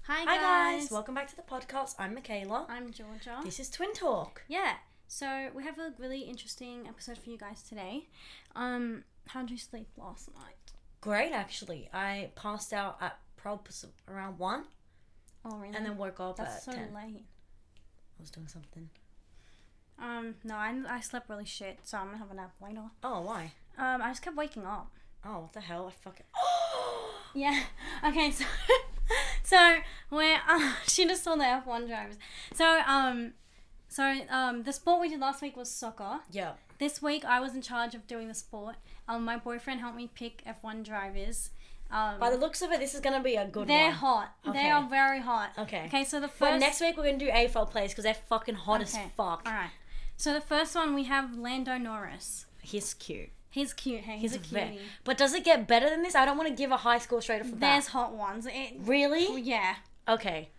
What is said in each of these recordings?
Hi guys, welcome back to the podcast. I'm Michaela. I'm Georgia. This is Twin Talk. Yeah, so we have a really interesting episode for you guys today. How'd you sleep last night? Great, actually. I passed out at probably around 1. Oh, really? And then woke up That's at so 10. late. I was doing something. No, I slept really shit, so I'm gonna have a nap later. Oh, why? I just kept waking up. Oh, what the hell? I fucking... Yeah. Okay, so we're she just saw the F1 drivers. So the sport we did last week was soccer. Yeah. This week I was in charge of doing the sport. My boyfriend helped me pick F1 drivers. By the looks of it, this is going to be a good They're one. hot. Okay. They are very hot. Okay. Okay, so the first... But next week we're going to do AFL players because they're fucking hot as fuck. Alright. So the first one we have Lando Norris. He's cute. He's cute, hey? He's a cutie. But does it get better than this? I don't want to give a high score straight off the bat. There's hot ones. Really? Yeah. Okay.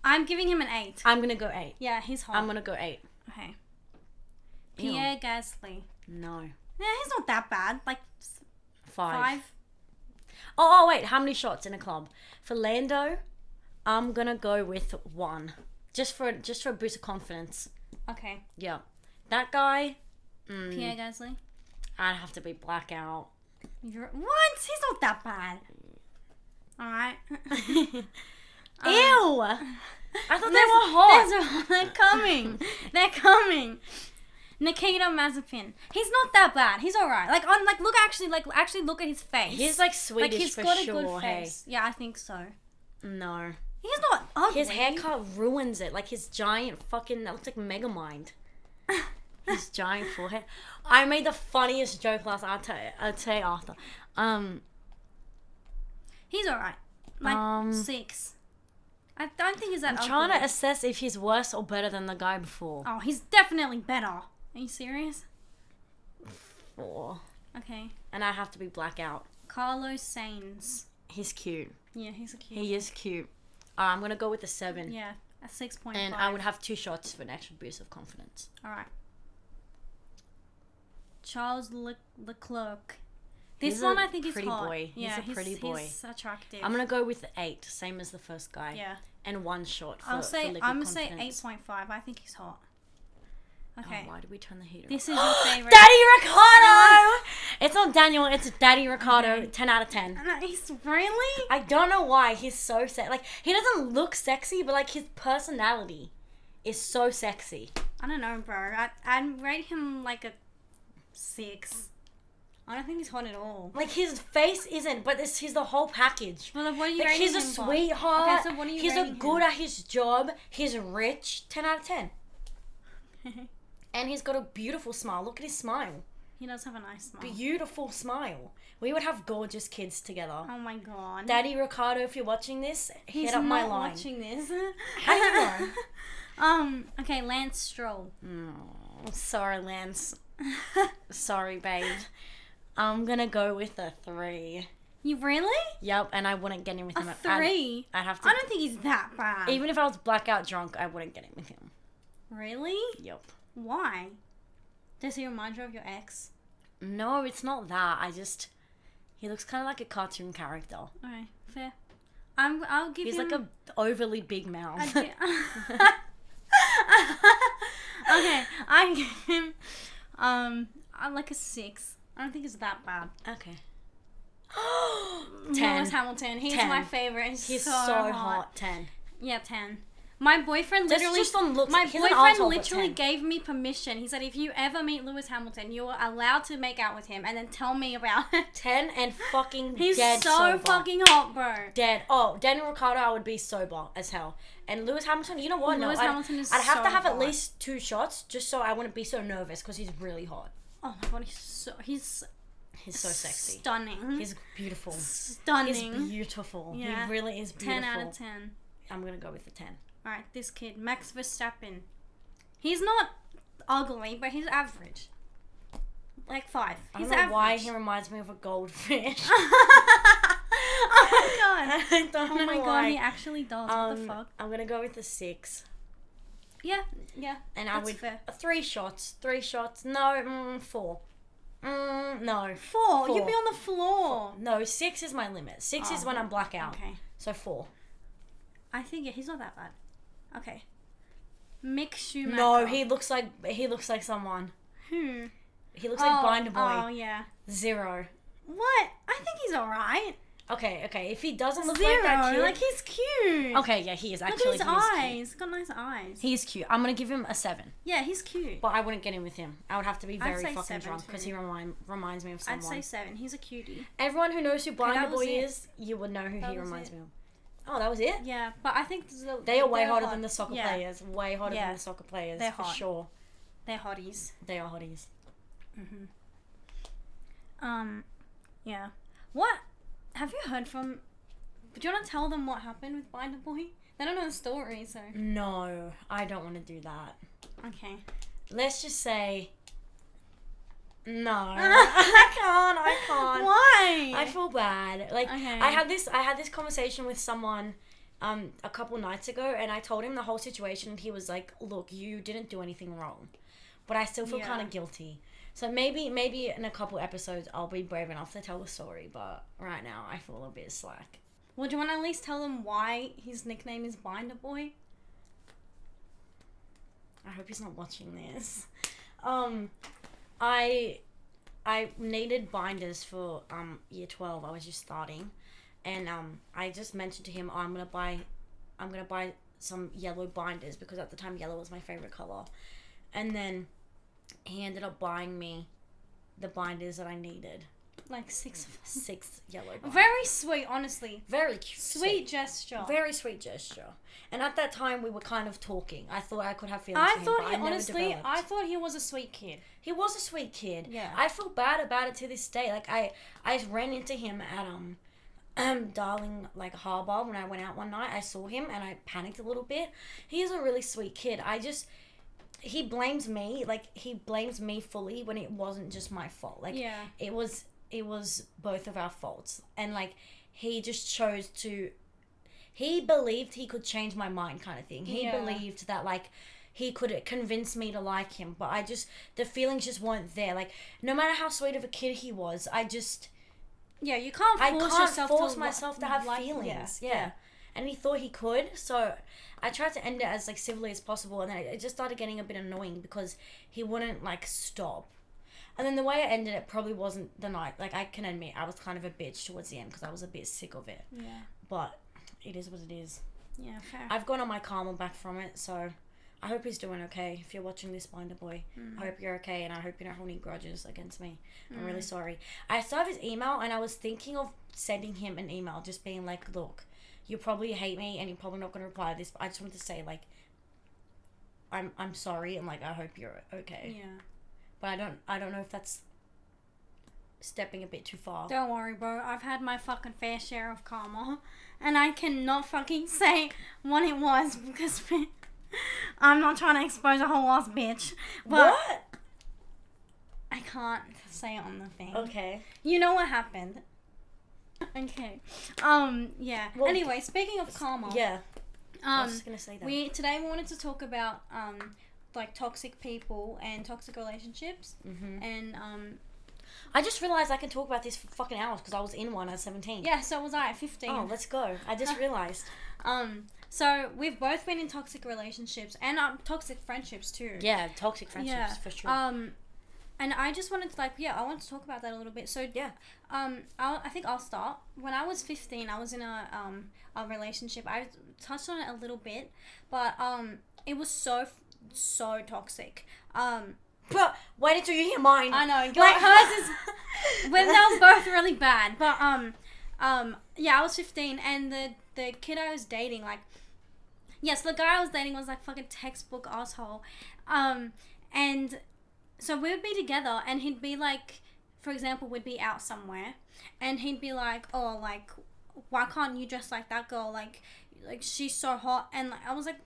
I'm giving him an 8. I'm going to go 8. Yeah, he's hot. I'm going to go 8. Okay. Ew. Pierre Gasly. No. Yeah, he's not that bad. Like 5. Oh, wait. How many shots in a club? For Lando, I'm going to go with 1. Just for a boost of confidence. Okay. Yeah. That guy, Pierre Gasly. I'd have to be blackout. What? He's not that bad. Alright. Ew! I thought they were hot. They're coming. They're coming. Nikita Mazepin. He's not that bad. He's alright. Actually look at his face. He's like Swedish he's for got sure. a good face. Yeah, I think so. No. He's not ugly. His haircut ruins it. Like his giant fucking, that looks like Megamind. His giant forehead. I made the funniest joke last night. I'd say Arthur. He's alright. 6. I don't think he's that ugly. I'm trying to assess if he's worse or better than the guy before. Oh, he's definitely better. Are you serious? 4. Okay. And I have to be blackout. Carlos Sainz. He's cute. Yeah, he's a cute. He is cute. I'm going to go with a 7. Yeah, a 6.5. And I would have 2 shots for an extra boost of confidence. Alright. Charles Leclerc. This He's one a I think is pretty hot. boy. He's Yeah, a pretty boy. He's attractive. I'm going to go with 8, same as the first guy. Yeah. And 1 shot for I'm liquid gonna say confidence. 8.5. I think he's hot. Okay. Oh, why did we turn the heater This on? is your favorite. Daddy Ricardo! It's not Daniel, it's Daddy Ricardo. Okay. 10 out of 10. He's really? I don't know why he's so like he doesn't look sexy, but like his personality is so sexy. I don't know, bro. I'd rate him like a 6. I don't think he's hot at all. Like his face isn't, but he's the whole package. Well, then what are you Like rating he's a him for? sweetheart. Okay, so what are you He's rating good him? at his job. He's rich. 10 out of 10. And he's got a beautiful smile. Look at his smile. He does have a nice smile. Beautiful smile. We would have gorgeous kids together. Oh my god. Daddy Ricardo, if you're watching this, He's hit up my not line. watching this. How do you know? Okay, Lance Stroll. Oh, sorry, Lance. Sorry, babe. I'm gonna go with a 3. You really? Yep, and I wouldn't get in with him. A 3? I'd have to. I don't think he's that bad. Even if I was blackout drunk, I wouldn't get in with him. Really? Yep. Why? Does he remind you of your ex? No, it's not that. He looks kind of like a cartoon character. Okay, fair. I'll give He's him... like a overly big mouth. Okay, I give him I'm like a 6. I don't think it's that bad. Okay. 10. 10. Lewis Hamilton. He's 10. my favorite. He's so hot. 10. Yeah, 10. My boyfriend literally... Just on looks. My he's an boyfriend arsehole, but literally 10. gave me permission. He said, if you ever meet Lewis Hamilton, you are allowed to make out with him and then tell me about it. 10 and fucking He's dead so sober. fucking hot, bro. Dead. Oh, Daniel Ricciardo, I would be sober as hell. And Lewis Hamilton, you know what? Lewis Hamilton is I'd have so to have hot. at least 2 shots just so I wouldn't be so nervous because he's really hot. Oh my god, he's He's so sexy. Stunning. He's beautiful. Stunning. He's beautiful. Yeah. He really is beautiful. 10 out of 10. I'm going to go with the 10. Alright, this kid, Max Verstappen. He's not ugly, but he's average. Like 5. I He's don't know average. why he reminds me of a goldfish. Oh my god. I don't know Oh my god, why. he actually does. What the fuck? I'm going to go with the 6. Yeah. And That's I would... fair. 3 shots. 3 shots. No, 4. No. 4. You'd be on the floor. No, 6 is my limit. 6 is when I'm blackout. Okay. So 4. I think he's not that bad. Okay. Mick Schumacher. No, he looks like someone. Who? He looks like Binder Boy. Oh, yeah. 0. What? I think he's alright. Okay. If he doesn't look 0. like that kid, Like, he's cute. okay, yeah, he is actually. Look at his eyes. He's got nice eyes. He's cute. I'm gonna give him a 7. Yeah, he's cute. But I wouldn't get in with him. I would have to be very say fucking 7 drunk because too. he reminds me of someone. I'd say 7. He's a cutie. Everyone who knows who Blinder that was Boy it. is, you would know who That he was reminds it. me of. Oh, that was it? Yeah, but I think They are way they're hotter hot. than the soccer Yeah, players. Way hotter Yeah. than the soccer players, They're for hot. sure. They're hotties. They are hotties. Yeah. What? Have you heard from... Do you want to tell them what happened with Binder Boy? They don't know the story, so... No, I don't want to do that. Okay. Let's just say... No. I can't. Why? I feel bad. Like, Okay. I had this conversation with someone a couple nights ago, and I told him the whole situation, and he was like, look, you didn't do anything wrong. But I still feel Yeah. kind of guilty. So maybe in a couple episodes I'll be brave enough to tell the story, but right now I feel a bit slack. Well, do you want to at least tell them why his nickname is Binder Boy? I hope he's not watching this. I needed binders for year 12. I was just starting, and I just mentioned to him, I'm gonna buy some yellow binders because at the time yellow was my favorite color, and then he ended up buying me the binders that I needed. Like 6 of them. 6 yellow binders. Very sweet, honestly. Very cute. Sweet gesture. Very sweet gesture. And at that time we were kind of talking. I thought I could have feelings I for him, thought but he I never honestly, developed. I thought he was a sweet kid. He was a sweet kid. Yeah. I feel bad about it to this day. Like I ran into him at Darling like Harbour when I went out one night. I saw him and I panicked a little bit. He is a really sweet kid. He blames me. Like he blames me fully when it wasn't just my fault. Like Yeah. it was both of our faults. And like he just chose to. He believed he could change my mind, kind of thing. He Yeah. believed that like he could convince me to like him, but the feelings just weren't there. Like no matter how sweet of a kid he was, Yeah, you can't I force can't yourself force to myself to have like, feelings. Yeah. Yeah. And he thought he could, so I tried to end it as like civilly as possible, and then it just started getting a bit annoying because he wouldn't like stop. And then the way I ended it probably wasn't the night. Like I can admit I was kind of a bitch towards the end because I was a bit sick of it. Yeah. But it is what it is. Yeah, fair. I've gone on my karma back from it, so I hope he's doing okay. If you're watching this, Binder Boy, I hope you're okay, and I hope you don't hold any grudges against me. I'm really sorry. I still have his email, and I was thinking of sending him an email, just being like, look, you probably hate me, and you're probably not going to reply to this, but I just wanted to say, like, I'm sorry, and, like, I hope you're okay. Yeah. But I don't know if that's stepping a bit too far. Don't worry, bro. I've had my fucking fair share of karma, and I cannot fucking say what it was because I'm not trying to expose a whole ass bitch. But What? I can't say it on the thing. Okay. You know what happened. Okay. Yeah. Well, anyway, speaking of karma. Yeah. I was Um. just going to say that. Today we wanted to talk about like toxic people and toxic relationships and I just realised I can talk about this for fucking hours because I was in one at 17. yeah, so was I at 15. Oh, let's go. I just realised. So we've both been in toxic relationships and toxic friendships too. Yeah, toxic friendships for sure. And I just wanted to I want to talk about that a little bit. So Yeah. I think I'll start. When I was 15, I was in a relationship. I touched on it a little bit, but it was so toxic. But wait until you hear mine. I know. Like, Hers is. Well, they were both really bad. But yeah, I was 15, and the kid I was dating, like, yes, the guy I was dating was like fucking textbook asshole, and so we would be together, and he'd be like, for example, we'd be out somewhere, and he'd be like, oh, like, why can't you dress like that girl? Like she's so hot, and like, I was like,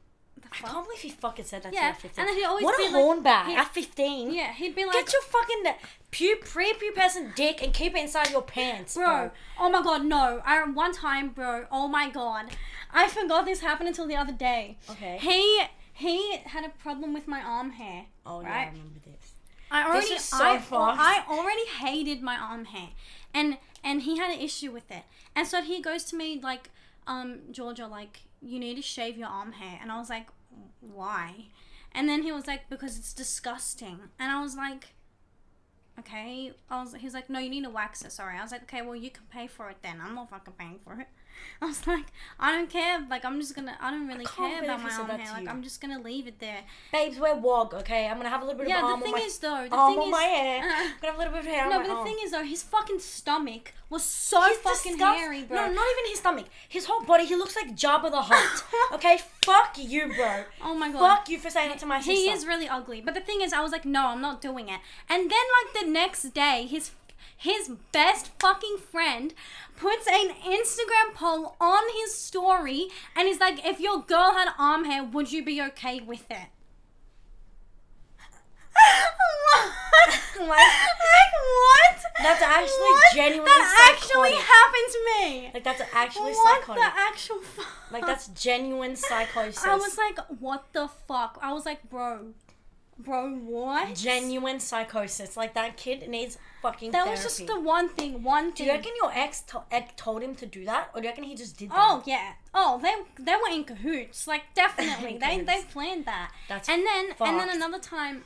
the I fuck? can't believe he fucking said that to Yeah, you at 15. and then he'd always what be a like- hornbag he- at 15. Yeah, he'd be like, Get your fucking prepubescent dick and keep it inside your pants, bro. Oh my god, no. One time, bro. Oh my god, I forgot this happened until the other day. Okay. He had a problem with my arm hair. Oh, yeah, right? I remember this. I is so fast. already hated my arm hair, and he had an issue with it, and so he goes to me like, Georgia, like, you need to shave your arm hair. And I was like, why? And then he was like, because it's disgusting. And I was like, okay. He was like, no, you need to wax it, sorry. I was like, okay, well, you can pay for it then. I'm not fucking paying for it. I was like, I don't care. Like, I don't really care about my arm hair. Like, I'm just gonna leave it there. Babes, wear wog, okay? I'm gonna have a little bit of arm on my hair. I'm gonna have a little bit of hair on my arm. No, but the thing is, though, his fucking stomach was so fucking hairy, bro. No, not even his stomach. His whole body, he looks like Jabba the Hutt. Okay? Fuck you, bro. Oh my god. Fuck you for saying it to my sister. He is really ugly. But the thing is, I was like, no, I'm not doing it. And then, like, the next day, his best fucking friend puts an Instagram poll on his story and he's like, if your girl had arm hair, would you be okay with it? What? Like what? That's actually genuinely that psychotic. Actually happened to me. Like, that's actually what psychotic. What the actual fuck? Like, that's genuine psychosis. I was like, what the fuck? I was like, bro, what? Genuine psychosis. Like, that kid needs fucking that therapy. Was just the one thing. Do you reckon your ex told him to do that? Or do you reckon he just did that? Oh, yeah. Oh, they were in cahoots. Like, definitely. they planned that. That's and then fucked. another time,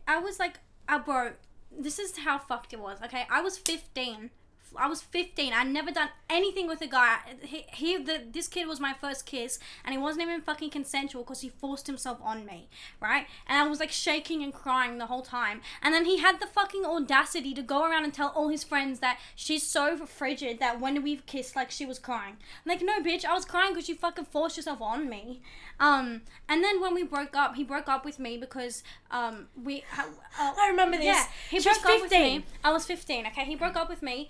I was like, bro, this is how fucked it was. Okay, I was 15. I'd never done anything with a guy. This kid was my first kiss, and it wasn't even fucking consensual because he forced himself on me, right? And I was like shaking and crying the whole time. And then he had the fucking audacity to go around and tell all his friends that she's so frigid that when we kissed, like, she was crying. I'm like, no, bitch, I was crying because you fucking forced yourself on me. And then when we broke up, he broke up with me because I remember this. Yeah, he broke up with me. I was 15. Okay, he broke up with me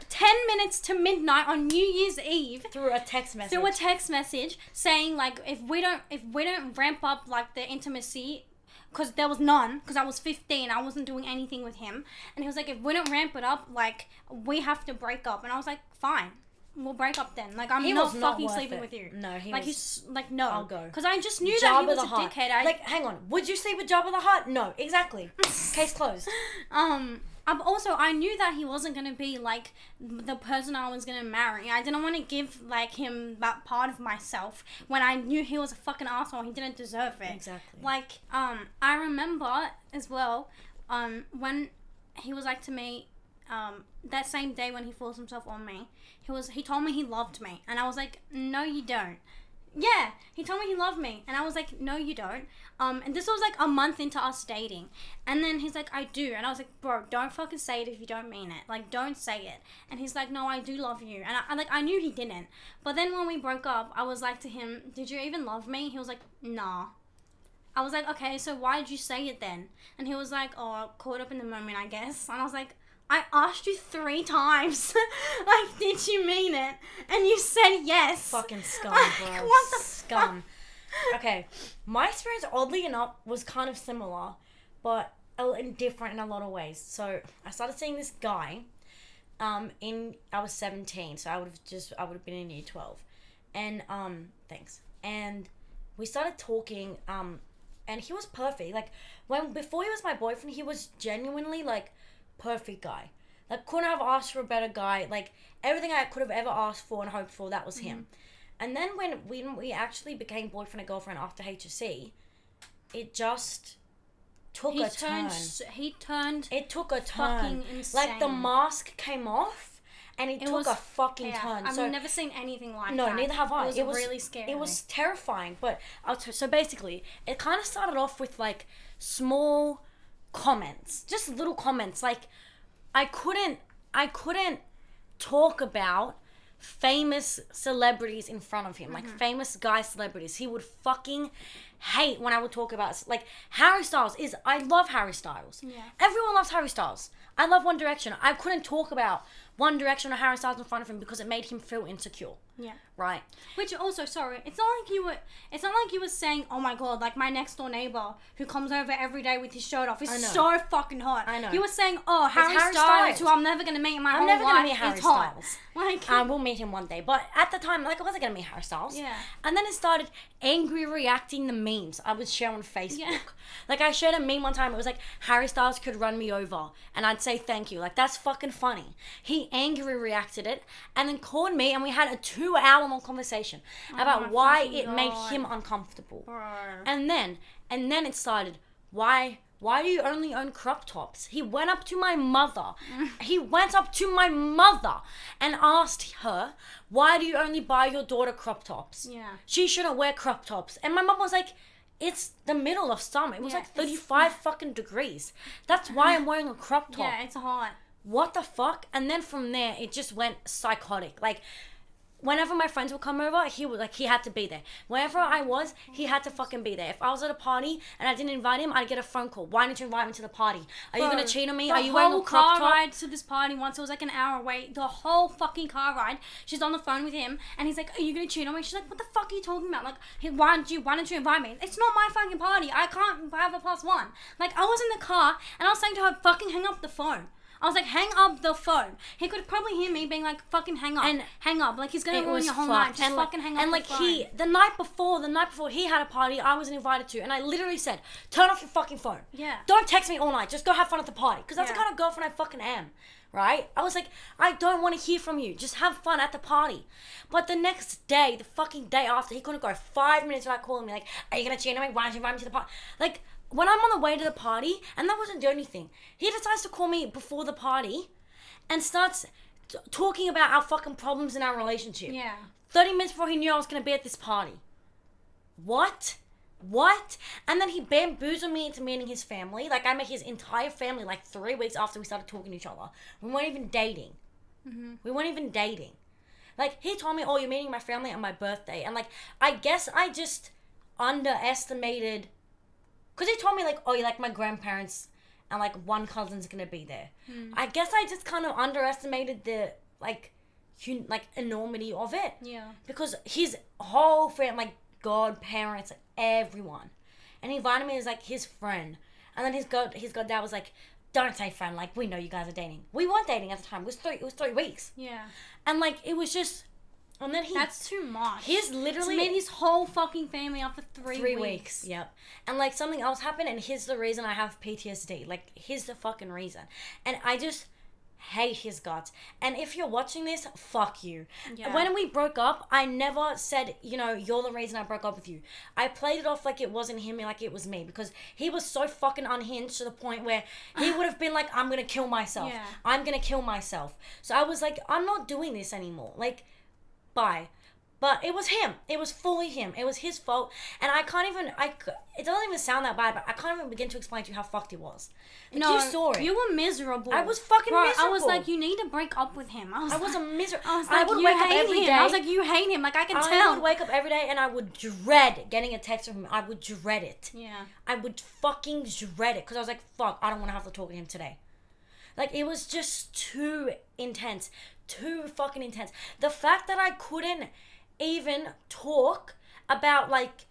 10 minutes to midnight on New Year's Eve through a text message saying, like, if we don't ramp up, like, the intimacy, because there was none, because I was 15, I wasn't doing anything with him, and he was like, if we don't ramp it up, like, we have to break up. And I was like, fine, we'll break up then. Like, I'm not fucking sleeping with you. No, he's like, no. I'll go. Because I just knew that he was a dickhead. Like, hang on. Would you sleep with Jabba the Hutt? No, exactly. Case closed. Also, I knew that he wasn't going to be, like, the person I was going to marry. I didn't want to give, like, him that part of myself when I knew he was a fucking asshole. He didn't deserve it. Exactly. Like, I remember as well, when he was like to me, that same day when he forced himself on me, he told me he loved me. And I was like, no, you don't. Yeah, he told me he loved me. And I was like, no, you don't. And this was like a month into us dating. And then he's like, I do. And I was like, bro, don't fucking say it if you don't mean it. Like, don't say it. And he's like, no, I do love you. And I knew he didn't. But then when we broke up, I was like to him, did you even love me? He was like, nah. I was like, okay, so why did you say it then? And he was like, oh, caught up in the moment, I guess. And I was like, I asked you 3 times. Like, did you mean it? And you said yes. Fucking scum, bro. What the scum? Okay, my experience, oddly enough, was kind of similar, but different in a lot of ways. So I started seeing this guy. I was 17, so I would have been in year 12, and thanks. And we started talking. And he was perfect. Like, before he was my boyfriend, he was genuinely, like, perfect guy. Like, couldn't have asked for a better guy. Like, everything I could have ever asked for and hoped for, that was him. And then when we actually became boyfriend and girlfriend after HSC, it just took a turn. It took a turn. Fucking insane. Like, the mask came off, and it took a fucking turn. I've never seen anying like that. No, neither have I. It was really scary. It was terrifying. But so basically, it kind of started off with, like, small comments, just little comments. Like, I couldn't talk about famous celebrities in front of him, like famous guy celebrities. He would fucking hate when I would talk about, like, Harry Styles. I love Harry Styles. Yeah. Everyone loves Harry Styles. I love One Direction. I couldn't talk about One Direction or Harry Styles in front of him because it made him feel insecure. Yeah. Right. Which also, sorry, it's not like you were saying, oh my god, like, my next door neighbor who comes over every day with his shirt off is so fucking hot. I know. You were saying, oh, Harry Styles, who I'm never gonna meet in my whole life, gonna meet Harry is hot. Styles. Like, we'll meet him one day. But at the time, like, I wasn't gonna meet Harry Styles. Yeah. And then it started angry reacting the memes I would share on Facebook. Yeah. Like, I shared a meme one time. It was like, Harry Styles could run me over, and I'd say thank you. Like, that's fucking funny. he angry reacted it and then called me and we had a 2-hour long conversation about why it made him uncomfortable. And then it started, why do you only own crop tops? He went up to my mother. He went up to my mother and asked her, why do you only buy your daughter crop tops? Yeah. She shouldn't wear crop tops. And my mom was like, it's the middle of summer. It was like 35 fucking degrees. That's why I'm wearing a crop top. Yeah, it's hot. What the fuck? And then from there, it just went psychotic. Like, whenever my friends would come over, he had to be there. Wherever I was, he had to fucking be there. If I was at a party and I didn't invite him, I'd get a phone call. Why didn't you invite me to the party? Are you gonna cheat on me? Are you wearing a crop top? The whole car ride to this party once, it was like an hour away. The whole fucking car ride, she's on the phone with him, and he's like, are you gonna cheat on me? She's like, what the fuck are you talking about? Like, why don't you invite me? It's not my fucking party. I can't have a +1. Like, I was in the car, and I was saying to her, fucking hang up the phone. I was like, hang up the phone. He could probably hear me being like, fucking hang up. And hang up. Like, he's going to ruin your whole night. Just fucking hang up the phone. And like, the night before he had a party I wasn't invited to. And I literally said, turn off your fucking phone. Yeah. Don't text me all night. Just go have fun at the party. Because that's the kind of girlfriend I fucking am. Right? I was like, I don't want to hear from you. Just have fun at the party. But the next day, the fucking day after, he couldn't go 5 minutes without calling me like, are you going to cheat on me? Why don't you invite me to the party? Like, when I'm on the way to the party, and that wasn't the only thing, he decides to call me before the party and starts talking about our fucking problems in our relationship. Yeah. 30 minutes before he knew I was going to be at this party. What? And then he bamboozled me into meeting his family. Like, I met his entire family like 3 weeks after we started talking to each other. We weren't even dating. Like, he told me, oh, you're meeting my family on my birthday. And, like, I guess I just underestimated... Because he told me, like, oh, you like my grandparents and, like, one cousin's going to be there. I guess I just kind of underestimated the, like, enormity of it. Yeah. Because his whole family, like, godparents, like, everyone. And he invited me as, like, his friend. And then his goddad was like, don't say friend, like, we know you guys are dating. We weren't dating at the time. It was 3 weeks. Yeah. And, like, it was just... And then that's too much. He's literally... To meet his whole fucking family up for 3 weeks. Yep. And, like, something else happened, and here's the reason I have PTSD. Like, here's the fucking reason. And I just hate his guts. And if you're watching this, fuck you. Yeah. When we broke up, I never said, you know, you're the reason I broke up with you. I played it off like it wasn't him, like it was me. Because he was so fucking unhinged to the point where he would have been like, I'm going to kill myself. Yeah. I'm going to kill myself. So I was like, I'm not doing this anymore. Like... Bye. But it was him. It was fully him. It was his fault. And I can't even... it doesn't even sound that bad, but I can't even begin to explain to you how fucked it was. Like, no, you saw it. You were miserable. I was fucking miserable. I was like, you need to break up with him. I was miserable. I was like, you wake up hate every him. day. I was like, you hate him. Like, I can tell. I would wake up every day and I would dread getting a text from him. I would dread it. Yeah. I would fucking dread it. Because I was like, fuck, I don't want to have to talk to him today. Like, it was just too intense. Too fucking intense. The fact that I couldn't even talk about, like,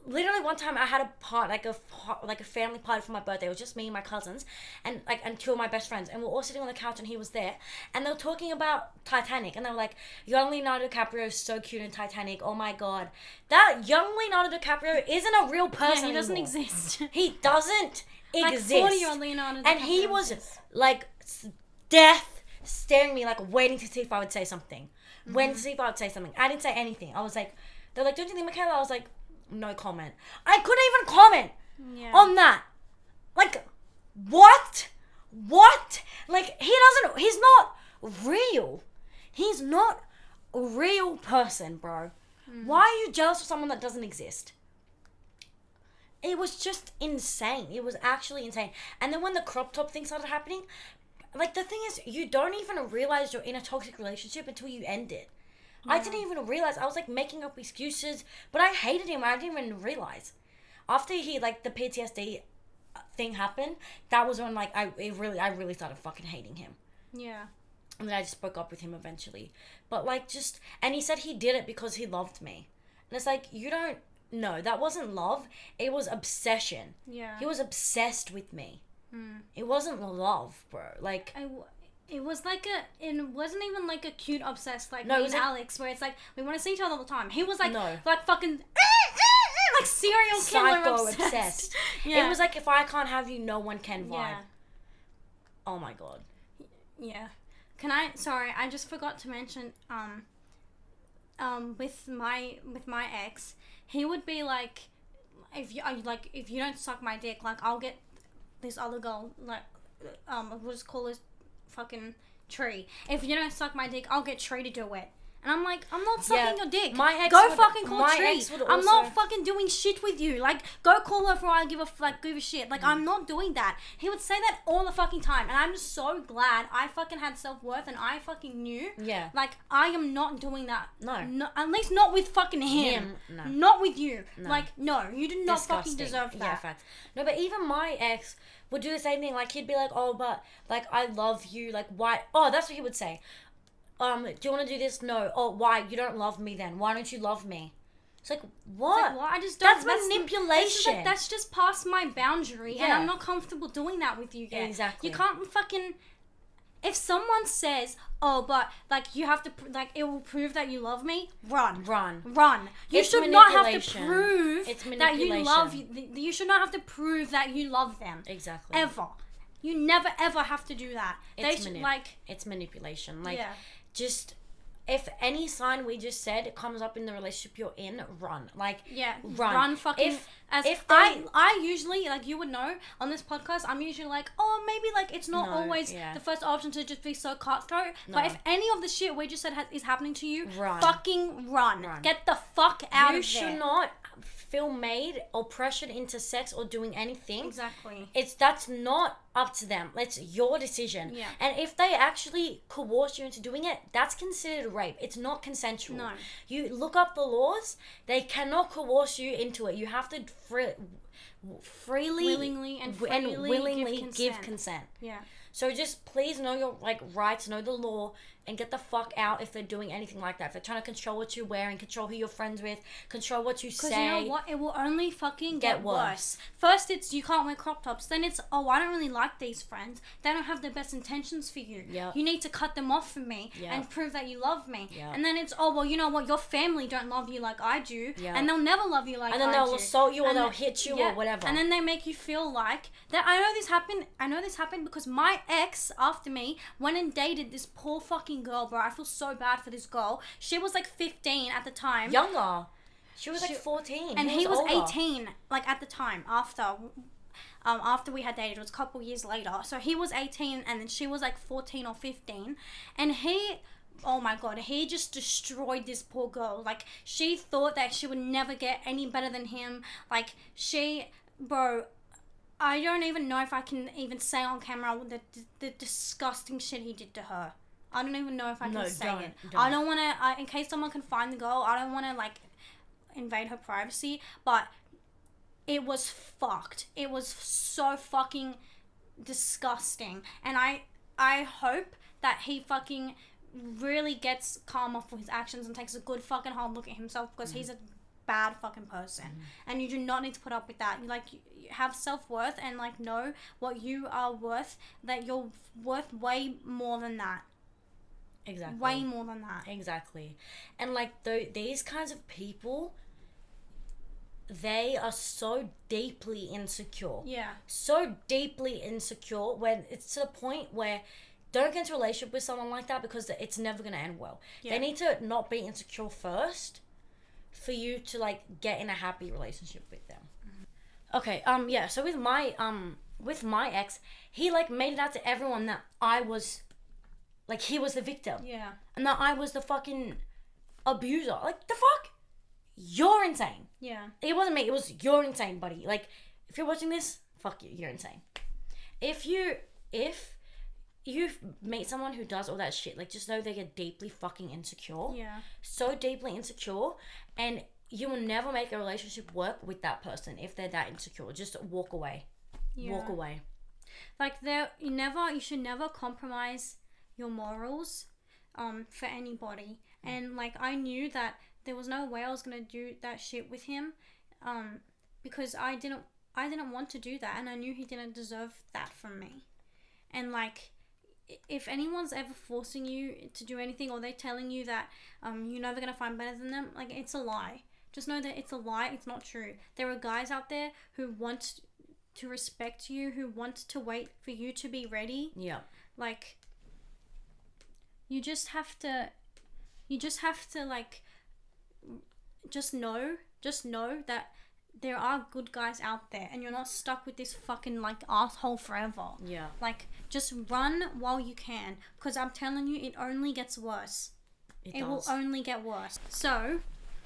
literally one time I had a party, like a family party for my birthday. It was just me and my cousins and two of my best friends, and we were all sitting on the couch and he was there, and they were talking about Titanic, and they were like, young Leonardo DiCaprio is so cute in Titanic, oh my god. That young Leonardo DiCaprio isn't a real person. Yeah, he doesn't anymore. Exist. He doesn't exist. Like 40-year-old Leonardo DiCaprio. And he was like death staring me, like waiting to see if I would say something. Waiting to see if I would say something. I didn't say anything. I was like, they're like, don't you think, Michaela? I was like, no comment. I couldn't even comment on that. Like, what? Like, he's not real. He's not a real person, bro. Why are you jealous of someone that doesn't exist? It was just insane. It was actually insane. And then when the crop top thing started happening, like, the thing is, you don't even realize you're in a toxic relationship until you end it. Yeah. I didn't even realize. I was, like, making up excuses, but I hated him. I didn't even realize. After he, like, the PTSD thing happened, that was when, like, I really started fucking hating him. Yeah. And then I just broke up with him eventually. But, like, and he said he did it because he loved me. And it's like, no, that wasn't love. It was obsession. Yeah. He was obsessed with me. It wasn't love, bro. Like, it was like it wasn't even like a cute obsessed like no, me and Alex, where it's like we want to see each other all the time. He was like, no. like fucking like serial killer psycho obsessed. Yeah. It was like, if I can't have you, no one can vibe. Yeah. Oh my god. Yeah. Sorry, I just forgot to mention, with my ex, he would be like, if you don't suck my dick, like, I'll get this other girl, like, we'll just call this fucking Tree. If you don't suck my dick, I'll get Tree to do it. And I'm like, I'm not sucking your dick. My ex go would, fucking call my Tree. ex would I'm also... not fucking doing shit with you. Like, go call her before I give a shit. Like, I'm not doing that. He would say that all the fucking time. And I'm just so glad I fucking had self-worth and I fucking knew. Yeah. Like, I am not doing that. No. At least not with fucking him. No. Not with you. No. Like, no. You do not Disgusting. fucking deserve that. Yeah, facts. No, but even my ex would do the same thing. Like, he'd be like, oh, but, like, I love you. Like, why? Oh, that's what he would say. Do you want to do this? No. Oh, why? You don't love me then. Why don't you love me? It's like, what? It's like, what? I just don't. That's manipulation. That's just past my boundary, and Yeah. I'm not comfortable doing that with you yet. Exactly. You can't fucking... If someone says, oh, but, like, you have to... Like, it will prove that you love me, run. You It's should not have to manipulation. prove It's that you love... manipulation. You should not have to prove that you love them. Exactly. Ever. You never, ever have to do that. It's They should, like... It's manipulation. Like, Yeah. just... If any sign we just said comes up in the relationship you're in, run. Like, Yeah, run fucking. if I usually, like, you would know on this podcast, I'm usually like, oh, maybe, like, it's not No, always yeah. the first option to just be so cutthroat. No. But if any of the shit we just said is happening to you, Run. fucking run. Run. Get the fuck out you of should there. not feel made or pressured into sex or doing anything. Exactly. That's not up to them. It's your decision. Yeah. And if they actually coerce you into doing it, that's considered rape. It's not consensual. No. You look up the laws. They cannot coerce you into it. You have to freely Willingly and freely willingly give give consent. Yeah. So just please know your rights, know the law, and get the fuck out if they're doing anything like that. If they're trying to control what you're wearing, control who you're friends with, control what you say. Because you know what? It will only fucking get worse. worse. First, it's you can't wear crop tops. Then it's, oh, I don't really like these friends. They don't have the best intentions for you. Yep. You need to cut them off from me Yep. and prove that you love me. Yep. And then it's, oh, well, you know what? Your family don't love you like I do. Yep. And they'll never love you like I do. And then they'll assault you or And they'll then- hit you yeah. or whatever. And then they make you feel like that. I know this happened because my ex after me went and dated this poor fucking girl, bro. I feel so bad for this girl. She was like 15 at the time. Younger. She was like 14. And he was older. 18, like, at the time, after we had dated. It was a couple years later. So he was 18 and then she was like 14 or 15. And oh my god, he just destroyed this poor girl. Like, she thought that she would never get any better than him. Like, bro, I don't even know if I can even say on camera the disgusting shit he did to her. I don't even know if I can say it. I don't want to, in case someone can find the girl, I don't want to, like, invade her privacy, but it was fucked. It was so fucking disgusting. And I hope that he fucking really gets calm off for his actions and takes a good fucking hard look at himself, because he's a bad fucking person. And you do not need to put up with that. You have self-worth and, like, know what you are worth, that you're worth way more than that. Exactly. Way more than that. Exactly. And, like, these kinds of people, they are so deeply insecure. Yeah. So deeply insecure when it's to the point where don't get into a relationship with someone like that, because it's never going to end well. Yeah. They need to not be insecure first for you to, like, get in a happy relationship with them. Okay, yeah, so with my ex, he, like, made it out to everyone that I was, like, he was the victim. Yeah. And that I was the fucking abuser. Like, the fuck? You're insane. Yeah. It wasn't me, it was you're insane, buddy. Like, if you're watching this, fuck you, you're insane. If you meet someone who does all that shit, like, just know they get deeply fucking insecure. Yeah. So deeply insecure, and you will never make a relationship work with that person if they're that insecure. Just walk away. Yeah. Walk away. Like, you should never compromise your morals for anybody. And, like, I knew that there was no way I was gonna do that shit with him, because I didn't want to do that, and I knew he didn't deserve that from me. And, like, if anyone's ever forcing you to do anything, or they're telling you that you're never gonna find better than them, like, it's a lie. Just know that it's a lie. It's not true. There are guys out there who want to respect you, who want to wait for you to be ready. Yeah. Like, you just have to like just know that there are good guys out there, and you're not stuck with this fucking like asshole forever. Yeah. Like, just run while you can, because I'm telling you, it only gets worse. It will only get worse. So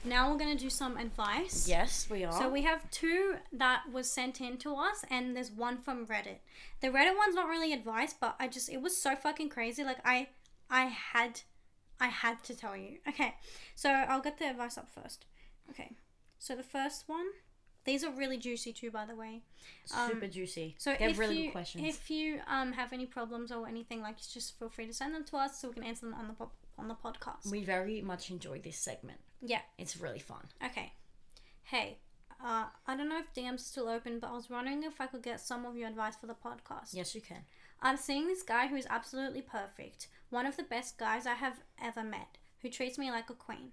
now we're gonna do some advice. Yes, we are. So we have 2 that was sent in to us, and there's 1 from Reddit. The Reddit one's not really advice, but it was so fucking crazy. Like, I had to tell you. Okay, so I'll get the advice up first. Okay, so the first one, these are really juicy too, by the way. Super juicy. So they have really good questions. If you have any problems or anything, like, just feel free to send them to us so we can answer them on the podcast. We very much enjoyed this segment. Yeah. It's really fun. Okay. Hey, I don't know if DM's still open, but I was wondering if I could get some of your advice for the podcast. Yes, you can. I'm seeing this guy who is absolutely perfect. One of the best guys I have ever met, who treats me like a queen.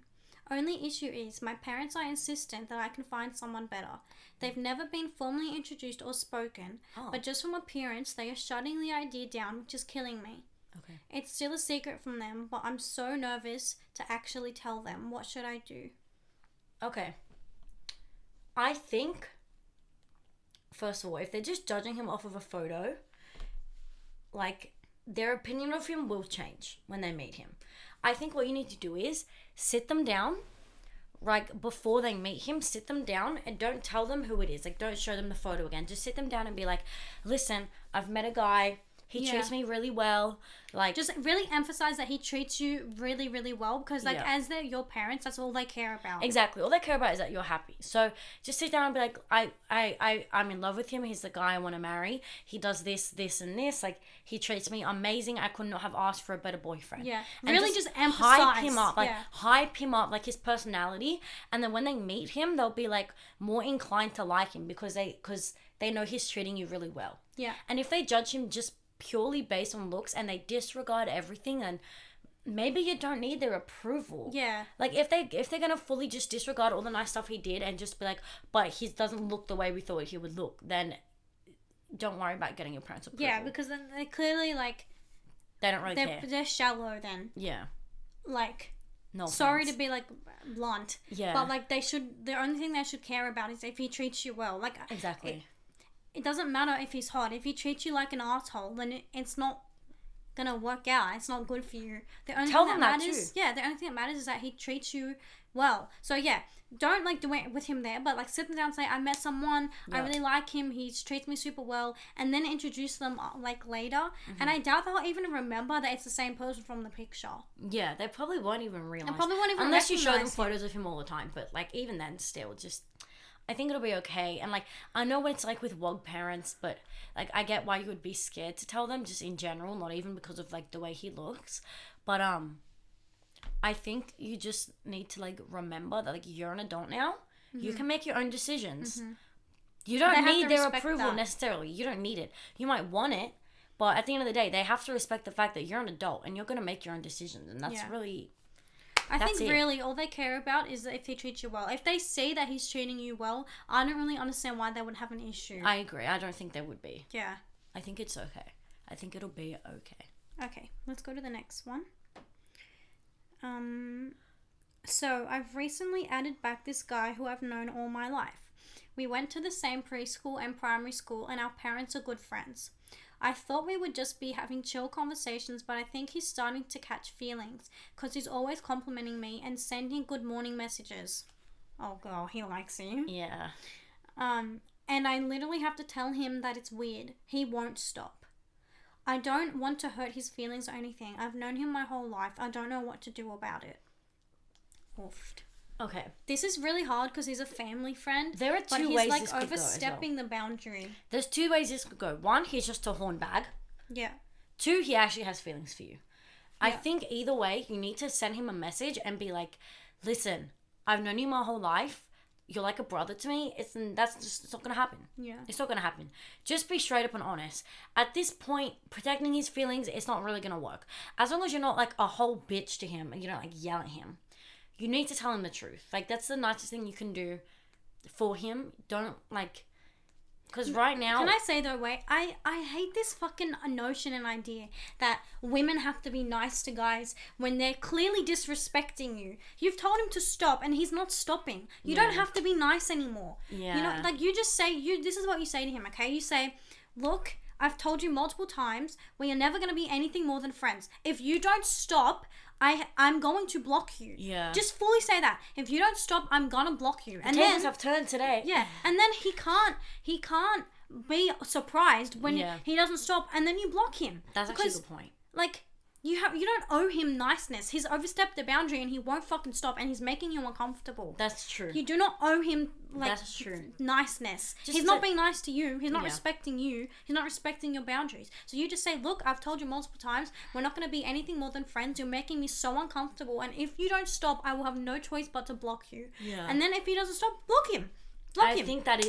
Only issue is, my parents are insistent that I can find someone better. They've never been formally introduced or spoken, but just from appearance, they are shutting the idea down, which is killing me. Okay. It's still a secret from them, but I'm so nervous to actually tell them. What should I do? Okay. I think, first of all, if they're just judging him off of a photo, like, their opinion of him will change when they meet him. I think what you need to do is sit them down, like, before they meet him, sit them down and don't tell them who it is. Like, don't show them the photo again. Just sit them down and be like, listen, I've met a guy. He treats me really well. Like, just really emphasize that he treats you really, really well, because, like, as they're your parents, that's all they care about. Exactly. All they care about is that you're happy. So just sit down and be like, I'm in love with him. He's the guy I want to marry. He does this, this, and this. Like, he treats me amazing. I could not have asked for a better boyfriend. Yeah. And really just emphasize. Hype him up. Like, hype him up, like, his personality. And then when they meet him, they'll be, like, more inclined to like him because they know he's treating you really well. Yeah. And if they judge him just purely based on looks and they disregard everything, and maybe you don't need their approval. Yeah. Like, if they're gonna fully just disregard all the nice stuff he did and just be like, but he doesn't look the way we thought he would look, then don't worry about getting your parents' approval. Yeah, because then they clearly, like, they don't really care. They're shallow then. Yeah. Like, no sorry offense. to be, like, blunt. Yeah. But, like, the only thing they should care about is if he treats you well. Like, exactly. It doesn't matter if he's hot. If he treats you like an asshole, then it's not gonna work out. It's not good for you. The only Tell thing them that matters, too. Yeah, the only thing that matters is that he treats you well. So yeah, don't, like, do it with him there, but, like, sit them down and say, I met someone, I really like him, he treats me super well, and then introduce them, like, later. Mm-hmm. And I doubt they'll even remember that it's the same person from the picture. Yeah, they probably won't even realize. They probably won't even unless you show them him. photos of him all the time. But, like, even then, still, just, I think it'll be okay. And, like, I know what it's like with WOG parents, but, like, I get why you would be scared to tell them, just in general, not even because of, like, the way he looks. But I think you just need to, like, remember that, like, you're an adult now. Mm-hmm. You can make your own decisions. Mm-hmm. You don't need their approval necessarily. You don't need it. You might want it, but at the end of the day, they have to respect the fact that you're an adult and you're going to make your own decisions. And that's really... I think really all they care about is if he treats you well. If they see that he's treating you well, I don't really understand why they would have an issue. I agree. I don't think there would be. Yeah. I think it's okay. I think it'll be okay. Okay, let's go to the next one. So I've recently added back this guy who I've known all my life. We went to the same preschool and primary school, and our parents are good friends. I thought we would just be having chill conversations, but I think he's starting to catch feelings because he's always complimenting me and sending good morning messages. Oh, girl, he likes you. Yeah. And I literally have to tell him that it's weird. He won't stop. I don't want to hurt his feelings or anything. I've known him my whole life. I don't know what to do about it. Oofed. Okay. This is really hard because he's a family friend. There are two ways this could go as well. But he's, like, overstepping the boundary. There's two ways this could go. One, he's just a horn bag. Yeah. Two, he actually has feelings for you. Yeah. I think either way, you need to send him a message and be like, listen, I've known you my whole life. You're like a brother to me. It's not going to happen. Yeah. It's not going to happen. Just be straight up and honest. At this point, protecting his feelings, it's not really going to work. As long as you're not, like, a whole bitch to him and you don't, like, yell at him. You need to tell him the truth. Like, that's the nicest thing you can do for him. Don't Because right now... Can I say though, wait, I hate this fucking notion and idea that women have to be nice to guys when they're clearly disrespecting you. You've told him to stop and he's not stopping. You don't have to be nice anymore. Yeah. You know, like you just say, this is what you say to him, okay? You say, look, I've told you multiple times, we are never going to be anything more than friends. If you don't stop, I'm going to block you. Yeah. Just fully say that. If you don't stop, I'm going to block you. And tables then have turned today. yeah, and then he can't be surprised when he doesn't stop, and then you block him. That's actually the point. Like you don't owe him niceness. He's overstepped the boundary and he won't fucking stop, and he's making you uncomfortable. That's true. You do not owe him That's true. niceness. Just He's not being nice to you. He's not Yeah. respecting you. He's not respecting your boundaries. So you just say, look, I've told you multiple times, we're not going to be anything more than friends. You're making me so uncomfortable, and if you don't stop, I will have no choice but to block you. Yeah. And then if he doesn't stop, block him. I think that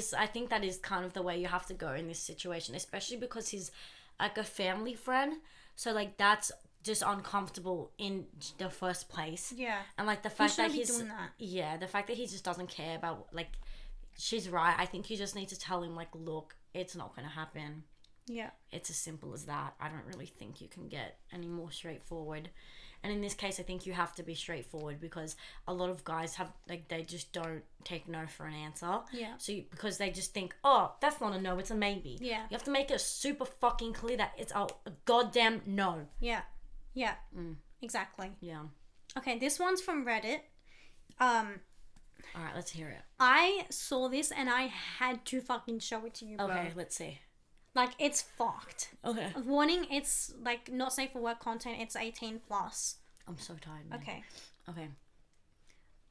is kind of the way you have to go in this situation, especially because he's like a family friend. So like that's just uncomfortable in the first place. Yeah. And like the fact that shouldn't be he's doing that. yeah, the fact that he just doesn't care about, like, she's right. I think you just need to tell him, like, look, it's not going to happen. Yeah. It's as simple as that. I don't really think you can get any more straightforward. And in this case, I think you have to be straightforward because a lot of guys have, like, they just don't take no for an answer. Yeah. So because they just think, oh, that's not a no, it's a maybe. Yeah. You have to make it super fucking clear that it's a goddamn no. Yeah. Yeah. Exactly. Yeah. Okay, this one's from Reddit. All right, let's hear it. I saw this and I had to fucking show it to you, bro. Okay, let's see. Like, it's fucked. Okay. Warning, it's, like, not safe for work content. It's 18 plus. I'm so tired, man. Okay. Okay.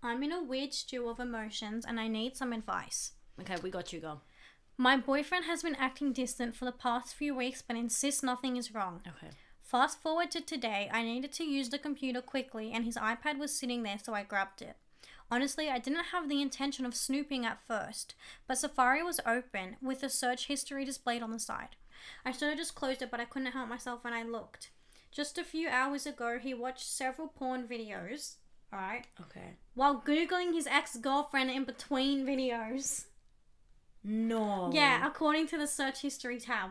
I'm in a weird stew of emotions and I need some advice. Okay, we got you, go. My boyfriend has been acting distant for the past few weeks but insists nothing is wrong. Okay. Fast forward to today, I needed to use the computer quickly and his iPad was sitting there, so I grabbed it. Honestly, I didn't have the intention of snooping at first, but Safari was open with the search history displayed on the side. I should have just closed it, but I couldn't help myself when I looked. Just a few hours ago, he watched several porn videos, alright, Okay. while Googling his ex-girlfriend in between videos. No. Yeah, according to the search history tab.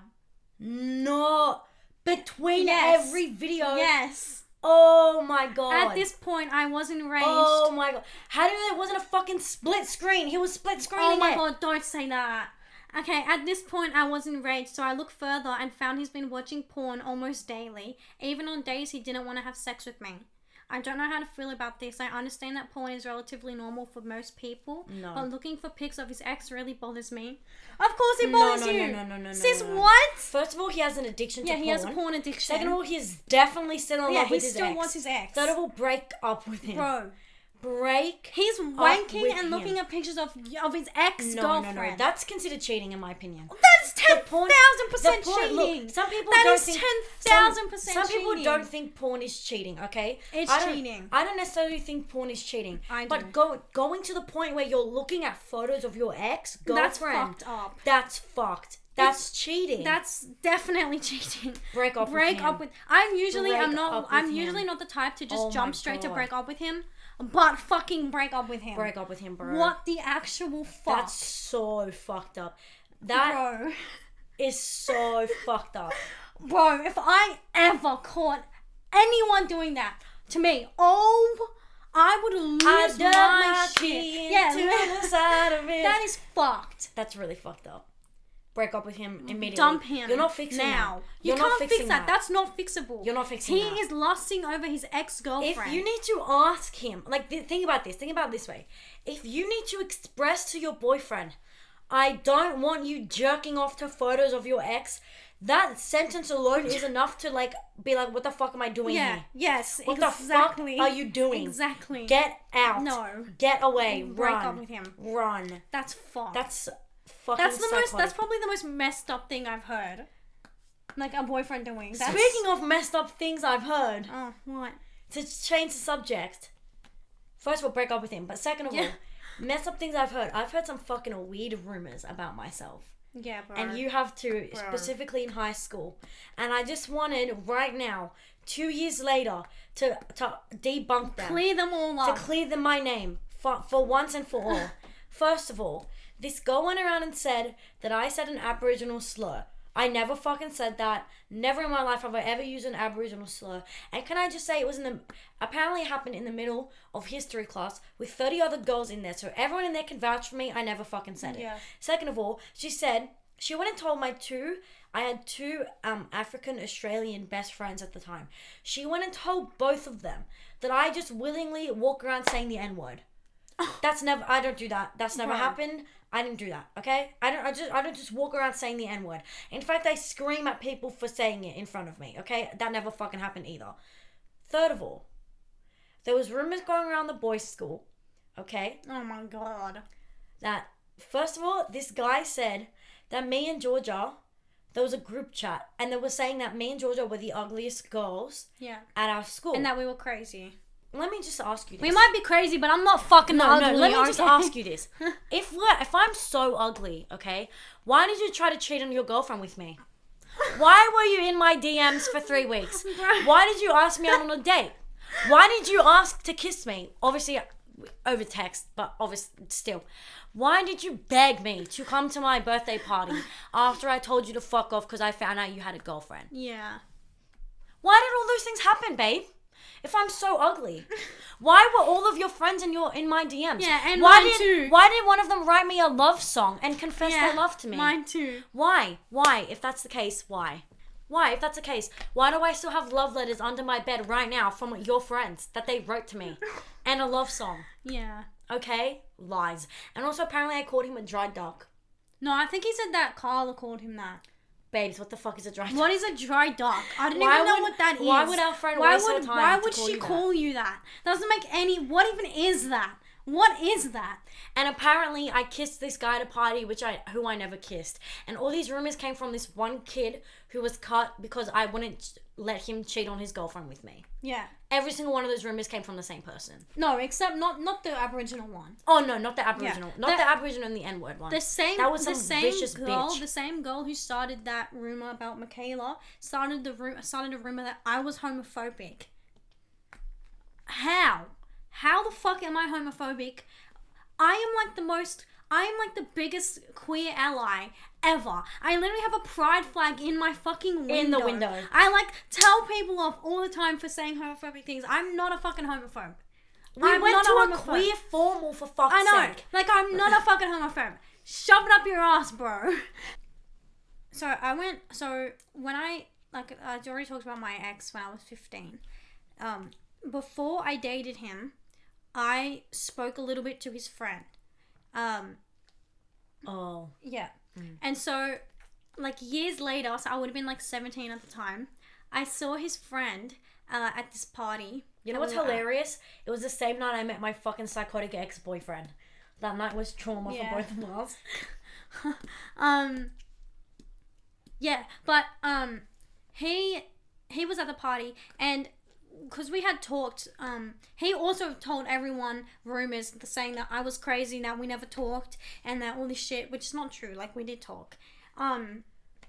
No. Between Yes. every video. Yes. Oh my god. At this point, I was enraged. Oh my god. How did it wasn't a fucking split screen? He was split screening Oh my it. god, don't say that. Okay, at this point I was enraged, so I looked further and found he's been watching porn almost daily, even on days he didn't want to have sex with me. I don't know how to feel about this. I understand that porn is relatively normal for most people, No. but looking for pics of his ex really bothers me. Of course it bothers you! No. Sis, no. what? First of all, he has an addiction to Yeah, porn. he has a porn addiction. Second of all, he's definitely still in yeah, love he with his still ex. wants his ex. Third of all, break up with him. Bro, Break. he's with wanking and him. looking at pictures of his ex-girlfriend. No. That's considered cheating in my opinion. That's The porn- 10,000% the porn- cheating. Look, some people That don't is think 10,000% Some people cheating. don't think porn is cheating. Okay, It's I don't- cheating. I don't necessarily think porn is cheating. I do. But going to the point where you're looking at photos of your ex That's girlfriend. fucked up. That's fucked. That's cheating. That's definitely cheating. Break up with him. up with. I'm usually Break I'm not up with I'm him. usually not the type to just Oh my jump straight to God. break up with him, but fucking break up with him. Break up with him, bro. What the actual fuck? That's so fucked up. That is so fucked up. Bro, if I ever caught anyone doing that to me, I would lose my shit. Yeah, to the side of it. that is fucked. That's really fucked up. Break up with him immediately. Dump him. You're not fixing now. that. You You're not can't fix fixing that. That's not fixable. You're not fixing He that. is lusting over his ex-girlfriend. If you need to ask him, like, think about this. Think about it this way. If you need to express to your boyfriend, I don't want you jerking off to photos of your ex, that sentence alone is enough to, like, be like, what the fuck am I doing here? Yes. What exactly. the fuck are you doing? Exactly. Get out. No. Get away. Break Run. up with him. Run. That's fucked. That's fucking That's psychotic. probably the most messed up thing I've heard. Like a boyfriend doing. Speaking of messed up things I've heard, Oh, what? to change the subject, first of all, break up with him. But second of all, messed up things I've heard. I've heard some fucking weird rumors about myself. Yeah, bro. And you have to, specifically in high school. And I just wanted, right now, 2 years later, to debunk them. clear them all To up. clear them my name. For once and for all. First of all, this girl went around and said that I said an Aboriginal slur. I never fucking said that. Never in my life have I ever used an Aboriginal slur. And can I just say, apparently it happened in the middle of history class with 30 other girls in there. So everyone in there can vouch for me. I never fucking said it. Yeah. Second of all, she said, she went and told I had two African Australian best friends at the time. She went and told both of them that I just willingly walk around saying the N-word. I don't do that. That's never happened. I didn't do that, okay? I don't just walk around saying the N-word. In fact, I scream at people for saying it in front of me, okay? That never fucking happened either. Third of all, there was rumors going around the boys' school, okay? Oh my god. That, first of all, this guy said that me and Georgia, there was a group chat, and they were saying that me and Georgia were the ugliest girls at our school. And that we were crazy. Let me just ask you this. We might be crazy, but I'm not fucking ugly. No, let me just ask you this. If I'm so ugly, okay, why did you try to cheat on your girlfriend with me? Why were you in my DMs for 3 weeks? Why did you ask me out on a date? Why did you ask to kiss me? Obviously, over text, but obviously, still. Why did you beg me to come to my birthday party after I told you to fuck off because I found out you had a girlfriend? Yeah. Why did all those things happen, babe? If I'm so ugly, why were all of your friends in my DMs? Yeah, and mine too. Why did one of them write me a love song and confess their love to me? Mine too. Why? If that's the case, why? If that's the case, why do I still have love letters under my bed right now from your friends that they wrote to me? And a love song. Yeah. Okay? Lies. And also, apparently I called him a dry duck. No, I think he said that Carla called him that. Babes, what the fuck is a dry duck? What is a dry duck? I don't even know what that is. Why would our friend waste her time Why to would call she you that? call you that? Doesn't make any... What even is that? What is that? And apparently I kissed this guy at a party who I never kissed. And all these rumors came from this one kid who was cut because I wouldn't let him cheat on his girlfriend with me. Yeah. Every single one of those rumors came from the same person. No, except not the Aboriginal one. Oh no, not the Aboriginal. Yeah. Not the Aboriginal and the N-word one. That was some vicious bitch. The same girl who started that rumor about Michaela started a rumor that I was homophobic. How? How the fuck am I homophobic? I am like the biggest queer ally ever. I literally have a pride flag in my fucking window. In the window. I like tell people off all the time for saying homophobic things. I'm not a fucking homophobe. We went to a queer formal for fuck's sake. I know. Like, I'm not a fucking homophobe. Shove it up your ass, bro. When I already talked about my ex when I was 15. Before I dated him, I spoke a little bit to his friend. Oh. Yeah. And so, like, years later, so I would have been, like, 17 at the time, I saw his friend at this party. You know what's hilarious? It was the same night I met my fucking psychotic ex-boyfriend. That night was trauma for both of us. Yeah, but, he was at the party, and because we had talked, he also told everyone rumors saying that I was crazy, that we never talked, and that all this shit, which is not true, like, we did talk.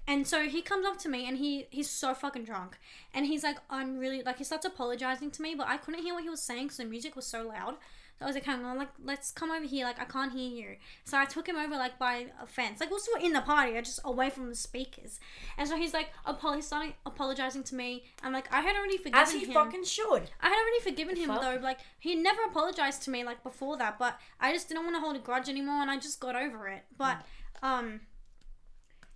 And so he comes up to me, and he's so fucking drunk, and he's like, I'm really, like, he starts apologizing to me, but I couldn't hear what he was saying because the music was so loud. So I was like, hang on, like, let's come over here, like, I can't hear you. So I took him over, like, by a fence. Like, we're still in the party, just away from the speakers. And so he's like, he's starting apologizing to me. I'm like, I had already forgiven him. As he fucking should. I had already forgiven him, though. Like, he never apologized to me, like, before that. But I just didn't want to hold a grudge anymore, and I just got over it. But,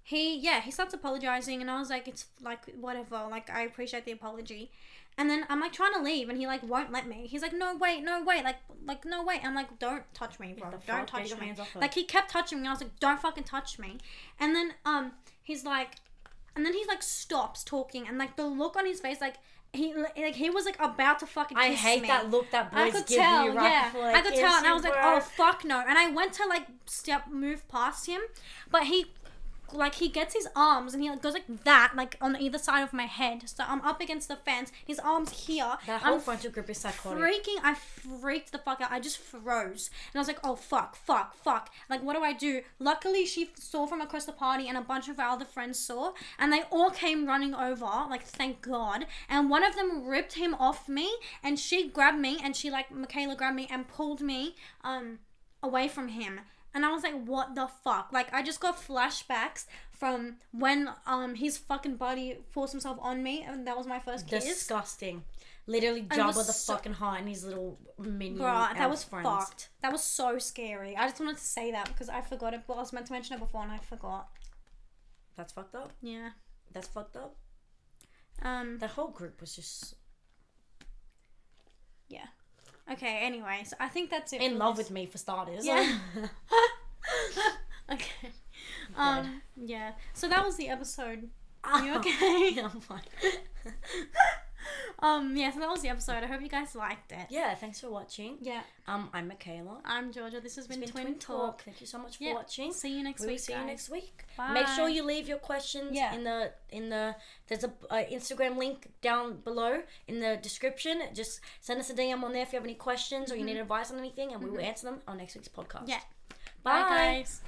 he starts apologizing, and I was like, it's, like, whatever. Like, I appreciate the apology. And then I'm, like, trying to leave, and he, like, won't let me. He's like, no, wait. Like, no, wait. I'm like, don't touch me, bro. Don't touch me. Like, he kept touching me. I was like, don't fucking touch me. And then, he's like, stops talking, and, like, the look on his face, like, he was, like, about to fucking kiss me. I hate that look that boys give you right before I could tell, and I was like, oh, fuck no. And I went to, like, move past him, but he gets his arms and he like goes like that, like on either side of my head. So I'm up against the fence. His arms here. That whole frontal grip is psychotic. I freaked the fuck out. I just froze. And I was like, oh, fuck. Like, what do I do? Luckily, she saw from across the party and a bunch of our other friends saw. And they all came running over. Like, thank God. And one of them ripped him off me. And she grabbed me. And she, like, Michaela grabbed me and pulled me, away from him. And I was like, what the fuck? Like, I just got flashbacks from when his fucking buddy forced himself on me, and that was my first kiss. Disgusting. Literally Jabba the fucking Hutt and his little minion. Bruh, that was friends. fucked. That was so scary. I just wanted to say that because I forgot it. Well, I was meant to mention it before and I forgot. That's fucked up. Yeah. That's fucked up. The whole group was just... Yeah. Okay, anyway, so I think that's it. In love with me, for starters. Yeah. Okay. Yeah. So that was the episode. Are you okay? Yeah, I'm fine. Yeah, so that was the episode. I hope you guys liked it. Yeah, thanks for watching. Yeah. I'm Michaela. I'm Georgia. This has been Twin Talk. Thank you so much for watching. See you next week. We'll see you next week. Bye. Make sure you leave your questions in the there's a Instagram link down below in the description. Just send us a DM on there if you have any questions or you need advice on anything, and we will answer them on next week's podcast. Yeah. Bye Bye guys.